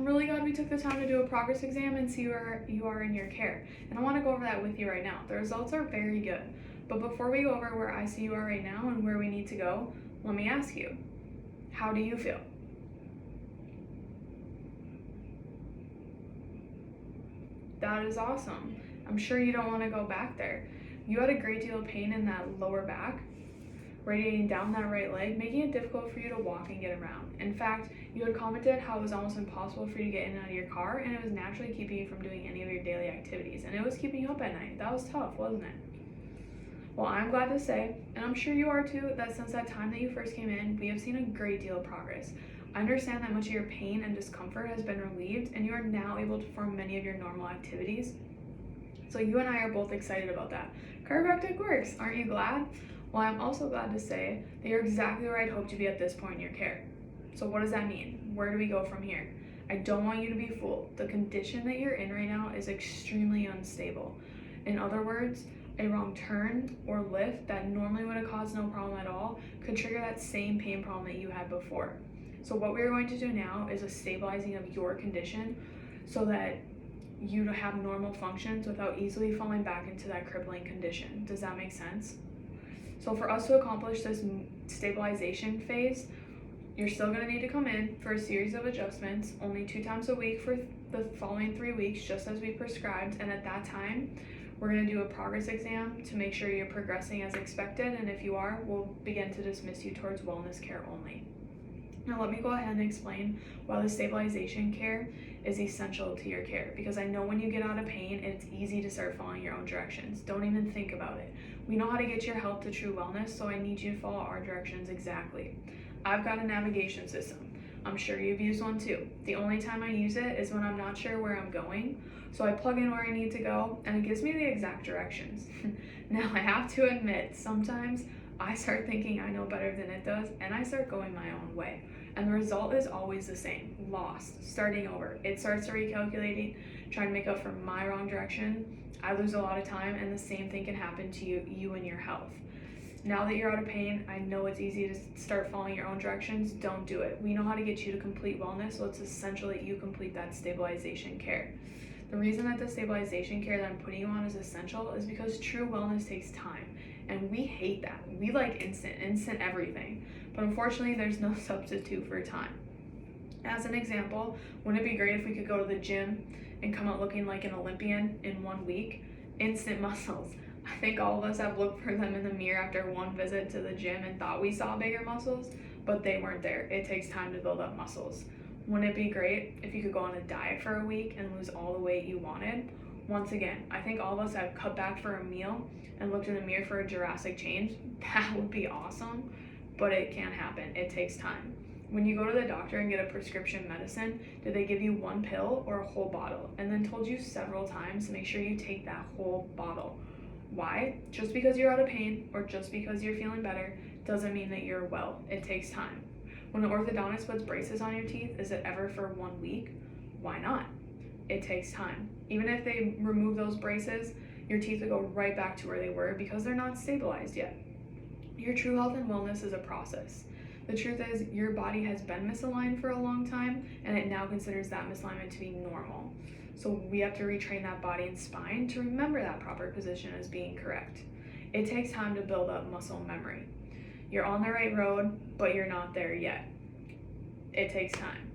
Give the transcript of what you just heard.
really glad we took the time to do a progress exam and see where you are in your care. And I want to go over that with you right now. The results are very good. But before we go over where I see you are right now and where we need to go, let me ask you, how do you feel? That is awesome. I'm sure you don't want to go back there. You had a great deal of pain in that lower back, radiating down that right leg, making it difficult for you to walk and get around. In fact, you had commented how it was almost impossible for you to get in and out of your car, and it was naturally keeping you from doing any of your daily activities, and it was keeping you up at night. That was tough, wasn't it? Well, I'm glad to say, and I'm sure you are too, that since that time that you first came in, we have seen a great deal of progress. I understand that much of your pain and discomfort has been relieved, and you are now able to perform many of your normal activities. So you and I are both excited about that. Chiropractic works, aren't you glad? Well, I'm also glad to say that you're exactly where I'd hope to be at this point in your care. So what does that mean? Where do we go from here? I don't want you to be fooled. The condition that you're in right now is extremely unstable. In other words, a wrong turn or lift that normally would have caused no problem at all could trigger that same pain problem that you had before. So what we're going to do now is a stabilizing of your condition so that you have normal functions without easily falling back into that crippling condition. Does that make sense? So for us to accomplish this stabilization phase, you're still going to need to come in for a series of adjustments, only 2 times a week for the following 3 weeks, just as we prescribed. And at that time, we're going to do a progress exam to make sure you're progressing as expected. And if you are, we'll begin to dismiss you towards wellness care only. Now let me go ahead and explain why the stabilization care is essential to your care, because I know when you get out of pain, it's easy to start following your own directions. Don't even think about it. We know how to get your health to true wellness, so I need you to follow our directions exactly. I've got a navigation system. I'm sure you've used one too. The only time I use it is when I'm not sure where I'm going, so I plug in where I need to go, and it gives me the exact directions. Now I have to admit, sometimes I start thinking I know better than it does, and I start going my own way. And the result is always the same: lost, starting over. It starts recalculating, trying to make up for my wrong direction. I lose a lot of time, and the same thing can happen to you and your health. Now that you're out of pain, I know it's easy to start following your own directions. Don't do it. We know how to get you to complete wellness, so it's essential that you complete that stabilization care. The reason that the stabilization care that I'm putting you on is essential is because true wellness takes time, and we hate that. We like instant everything, but unfortunately there's no substitute for time. As an example, wouldn't it be great if we could go to the gym and come out looking like an Olympian in 1 week? Instant muscles. I think all of us have looked for them in the mirror after one visit to the gym and thought we saw bigger muscles, but they weren't there. It takes time to build up muscles. Wouldn't it be great if you could go on a diet for a week and lose all the weight you wanted? Once again, I think all of us have cut back for a meal and looked in the mirror for a drastic change. That would be awesome, but it can't happen. It takes time. When you go to the doctor and get a prescription medicine, did they give you 1 pill or a whole bottle, and then told you several times to make sure you take that whole bottle? Why? Just because you're out of pain or just because you're feeling better doesn't mean that you're well. It takes time. When the orthodontist puts braces on your teeth, is it ever for 1 week? Why not? It takes time. Even if they remove those braces, your teeth will go right back to where they were because they're not stabilized yet. Your true health and wellness is a process. The truth is, your body has been misaligned for a long time, and it now considers that misalignment to be normal. So we have to retrain that body and spine to remember that proper position as being correct. It takes time to build up muscle memory. You're on the right road, but you're not there yet. It takes time.